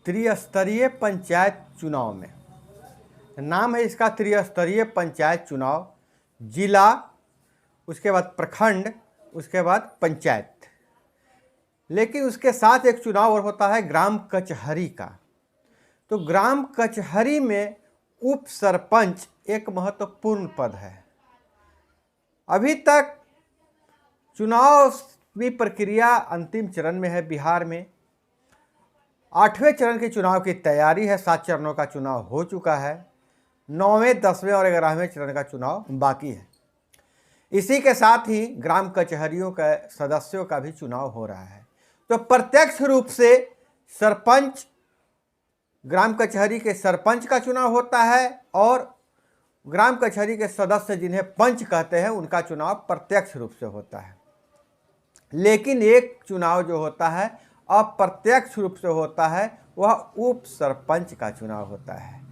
त्रिस्तरीय पंचायत चुनाव में, नाम है इसका त्रिस्तरीय पंचायत चुनाव, जिला, उसके बाद प्रखंड, उसके बाद पंचायत। लेकिन उसके साथ एक चुनाव और होता है ग्राम कचहरी का। तो ग्राम कचहरी में उप सरपंच एक महत्वपूर्ण पद है। अभी तक चुनाव की प्रक्रिया अंतिम चरण में है बिहार में। 8वें चरण के चुनाव की तैयारी है, 7 चरणों का चुनाव हो चुका है, 9वें, 10वें और 11वें चरण का चुनाव बाकी है। इसी के साथ ही ग्राम कचहरियों के सदस्यों का भी चुनाव हो रहा है। तो प्रत्यक्ष रूप से सरपंच, ग्राम कचहरी के सरपंच का चुनाव होता है और ग्राम कचहरी के सदस्य जिन्हें पंच कहते हैं उनका चुनाव प्रत्यक्ष रूप से होता है। लेकिन एक चुनाव जो होता है अप्रत्यक्ष रूप से होता है, वह उप सरपंच का चुनाव होता है।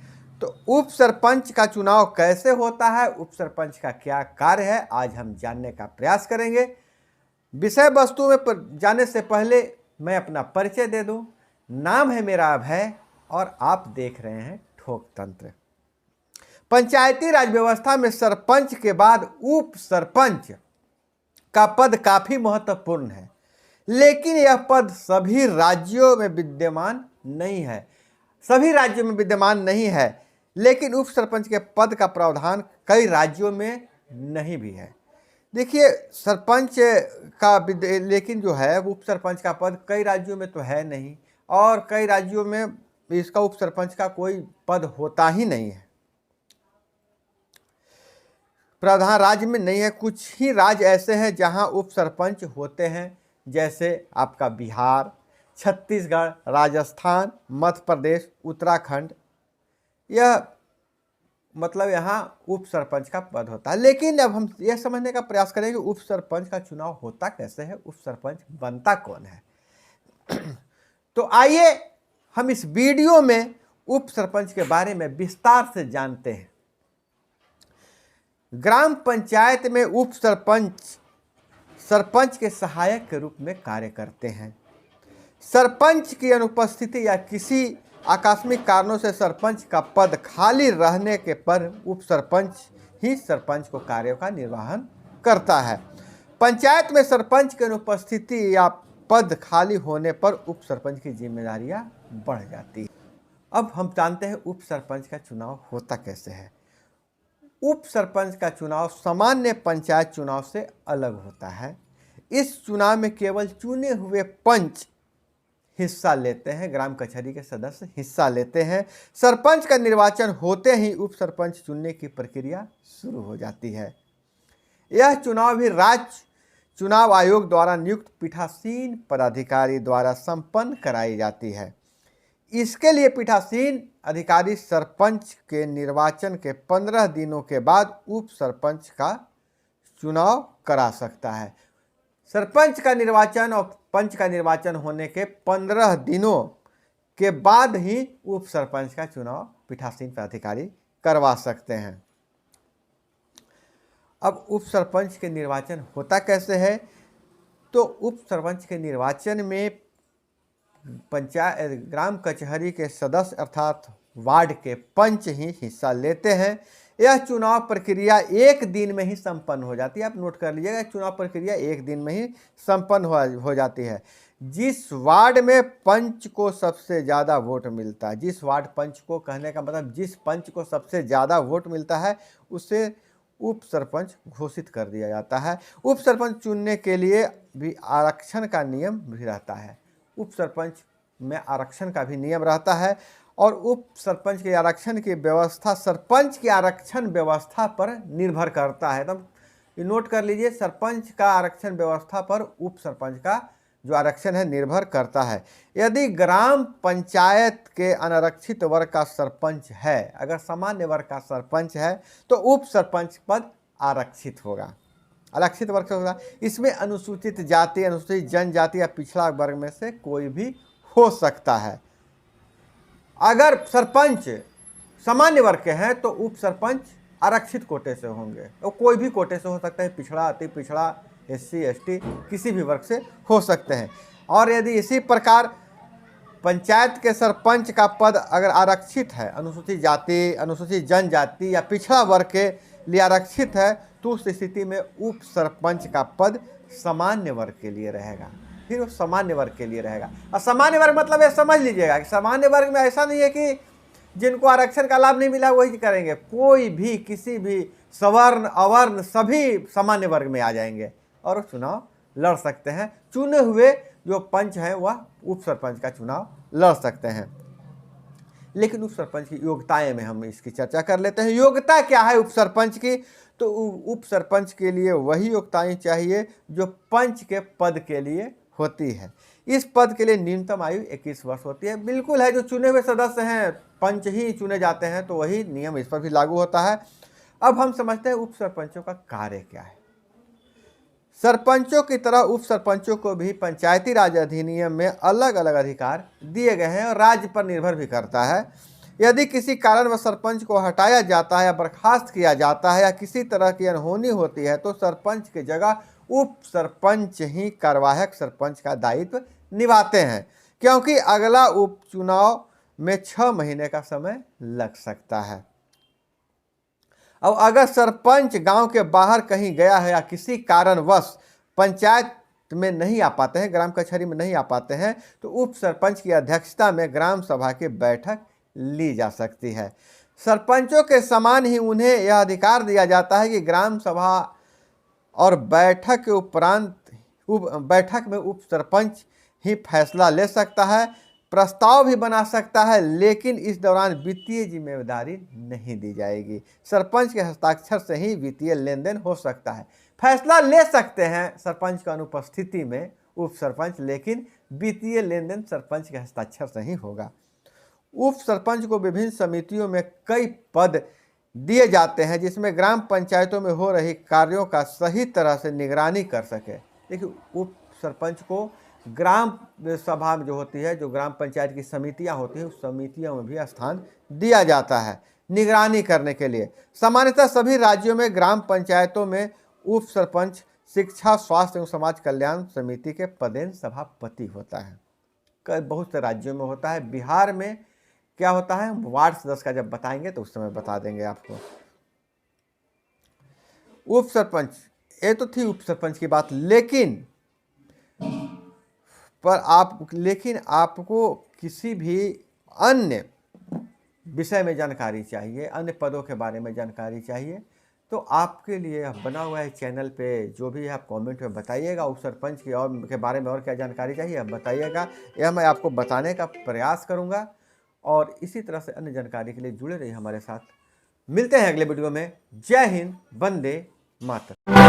तो उप सरपंच का चुनाव कैसे होता है, उप सरपंच का क्या कार्य है, आज हम जानने का प्रयास करेंगे। विषय वस्तु में जाने से पहले मैं अपना परिचय दे दूं। नाम है मेरा अभय और आप देख रहे हैं ठोक तंत्र। पंचायती राज व्यवस्था में सरपंच के बाद उप सरपंच का पद काफी महत्वपूर्ण है, लेकिन यह पद सभी राज्यों में विद्यमान नहीं है। सभी राज्यों में विद्यमान नहीं है, लेकिन उप सरपंच के पद का प्रावधान कई राज्यों में नहीं भी है। देखिए, सरपंच का लेकिन जो है उप सरपंच का पद कई राज्यों में तो है नहीं, और कई राज्यों में इसका उप सरपंच का कोई पद होता ही नहीं है, प्रावधान राज्य में नहीं है। कुछ ही राज्य ऐसे हैं जहां उप सरपंच होते हैं, जैसे आपका बिहार, छत्तीसगढ़, राजस्थान, मध्य प्रदेश, उत्तराखंड। यह मतलब यहाँ उप सरपंच का पद होता है। लेकिन अब हम यह समझने का प्रयास करेंगे उप सरपंच का चुनाव होता कैसे है, उप सरपंच बनता कौन है। तो आइए हम इस वीडियो में उप सरपंच के बारे में विस्तार से जानते हैं। ग्राम पंचायत में उप सरपंच सरपंच के सहायक के रूप में कार्य करते हैं। सरपंच की अनुपस्थिति या किसी आकस्मिक कारणों से सरपंच का पद खाली रहने के पर उप सरपंच ही सरपंच को कार्यों का निर्वहन करता है। पंचायत में सरपंच की अनुपस्थिति या पद खाली होने पर उप सरपंच की जिम्मेदारियां बढ़ जाती है। अब हम जानते हैं उप सरपंच का चुनाव होता कैसे है। उप सरपंच का चुनाव सामान्य पंचायत चुनाव से अलग होता है। इस चुनाव में केवल चुने हुए पंच हिस्सा लेते हैं, ग्राम कचहरी के सदस्य हिस्सा लेते हैं। सरपंच का निर्वाचन होते ही उप सरपंच चुनने की प्रक्रिया शुरू हो जाती है। यह चुनाव भी राज्य चुनाव आयोग द्वारा नियुक्त पीठासीन पदाधिकारी द्वारा संपन्न कराई जाती है। इसके लिए पीठासीन अधिकारी सरपंच के निर्वाचन के 15 दिनों के बाद उप सरपंच का चुनाव करा सकता है। सरपंच का निर्वाचन और पंच का निर्वाचन होने के 15 दिनों के बाद ही उप सरपंच का चुनाव पीठासीन पदाधिकारी करवा सकते हैं। अब उप सरपंच के निर्वाचन होता कैसे है, तो उप सरपंच के निर्वाचन में पंचायत ग्राम कचहरी के सदस्य अर्थात वार्ड के पंच ही हिस्सा लेते हैं। यह चुनाव प्रक्रिया 1 दिन में ही संपन्न हो जाती है। आप नोट कर लीजिएगा, चुनाव प्रक्रिया 1 दिन में ही संपन्न हो जाती है। जिस वार्ड में पंच को सबसे ज़्यादा वोट मिलता है, जिस वार्ड पंच को कहने का मतलब जिस पंच को सबसे ज़्यादा वोट मिलता है, उसे उप सरपंच घोषित कर दिया जाता है। उप सरपंच चुनने के लिए भी आरक्षण का नियम भी रहता है। उप सरपंच में आरक्षण का भी नियम रहता है, और उप सरपंच के आरक्षण की व्यवस्था सरपंच की आरक्षण व्यवस्था पर निर्भर करता है। तो नोट कर लीजिए, सरपंच का आरक्षण व्यवस्था पर उप सरपंच का जो आरक्षण है निर्भर करता है। यदि ग्राम पंचायत के अनारक्षित वर्ग का सरपंच है, अगर सामान्य वर्ग का सरपंच है, तो उप सरपंच पद आरक्षित होगा, आरक्षित वर्ग से होगा। इसमें अनुसूचित जाति, अनुसूचित जनजाति या पिछड़ा वर्ग में से कोई भी हो सकता है। अगर सरपंच सामान्य वर्ग के हैं तो उप सरपंच आरक्षित कोटे से होंगे, और कोई भी कोटे से हो सकता है, पिछड़ा, अति पिछड़ा, SC ST किसी भी वर्ग से हो सकते हैं। और यदि इसी प्रकार पंचायत के सरपंच का पद अगर आरक्षित है, अनुसूचित जाति, अनुसूचित जनजाति या पिछड़ा वर्ग के लिए आरक्षित है, तो उस स्थिति में उप सरपंच का पद सामान्य वर्ग के लिए रहेगा। फिर वो सामान्य वर्ग के लिए रहेगा। और सामान्य वर्ग मतलब ये समझ लीजिएगा कि सामान्य वर्ग में ऐसा नहीं है कि जिनको आरक्षण का लाभ नहीं मिला वही करेंगे। कोई भी, किसी भी सवर्ण अवर्ण सभी सामान्य वर्ग में आ जाएंगे और चुनाव लड़ सकते हैं। चुने हुए जो पंच हैं वह उप सरपंच का चुनाव लड़ सकते हैं। लेकिन उप सरपंच की योग्यताएं में हम इसकी चर्चा कर लेते हैं। योग्यता क्या है उप सरपंच की? तो उप सरपंच के लिए वही योग्यताएं चाहिए जो पंच के पद के लिए होती है। इस पद के लिए न्यूनतम आयु 21 वर्ष होती है। बिल्कुल है, जो चुने हुए सदस्य हैं पंच ही चुने जाते हैं, तो वही नियम इस पर भी लागू होता है। अब हम समझते हैं उप सरपंचों का कार्य क्या है। सरपंचों की तरह उप सरपंचों को भी पंचायती राज अधिनियम में अलग अलग अधिकार दिए गए हैं और राज्य पर निर्भर भी करता है। यदि किसी कारण वह सरपंच को हटाया जाता है या बर्खास्त किया जाता है या किसी तरह की अनहोनी होती है, तो सरपंच की जगह उप सरपंच ही कार्यवाहक सरपंच का दायित्व निभाते हैं, क्योंकि अगला उपचुनाव में 6 महीने का समय लग सकता है। अब अगर सरपंच गांव के बाहर कहीं गया है या किसी कारणवश पंचायत में नहीं आ पाते हैं, ग्राम कचहरी में नहीं आ पाते हैं, तो उप सरपंच की अध्यक्षता में ग्राम सभा की बैठक ली जा सकती है। सरपंचों के समान ही उन्हें यह अधिकार दिया जाता है कि ग्राम सभा और बैठक के उपरांत बैठक में उप सरपंच ही फैसला ले सकता है, प्रस्ताव भी बना सकता है, लेकिन इस दौरान वित्तीय जिम्मेदारी नहीं दी जाएगी। सरपंच के हस्ताक्षर से ही वित्तीय लेन देन हो सकता है। फैसला ले सकते हैं सरपंच की अनुपस्थिति में उप सरपंच, लेकिन वित्तीय लेन देन सरपंच के हस्ताक्षर से ही होगा। उप सरपंच को विभिन्न समितियों में कई पद दिए जाते हैं जिसमें ग्राम पंचायतों में हो रही कार्यों का सही तरह से निगरानी कर सके। देखिए, उप सरपंच को ग्राम सभा में जो होती है, जो ग्राम पंचायत की समितियां होती हैं, उस समितियों में भी स्थान दिया जाता है निगरानी करने के लिए। सामान्यतः सभी राज्यों में ग्राम पंचायतों में उप सरपंच शिक्षा, स्वास्थ्य एवं समाज कल्याण समिति के पदेन सभापति होता है। बहुत से राज्यों में होता है। बिहार में क्या होता है, वार्ड सदस्य का जब बताएंगे तो उस समय बता देंगे आपको। उप सरपंच, ये तो थी उप सरपंच की बात, लेकिन आपको किसी भी अन्य विषय में जानकारी चाहिए, अन्य पदों के बारे में जानकारी चाहिए, तो आपके लिए बना हुआ है चैनल पे, जो भी है आप कमेंट में बताइएगा। उप सरपंच की और के बारे में और क्या जानकारी चाहिए आप बताइएगा, यह मैं आपको बताने का प्रयास करूंगा। और इसी तरह से अन्य जानकारी के लिए जुड़े रहिए हमारे साथ। मिलते हैं अगले वीडियो में। जय हिंद, वंदे मातरम।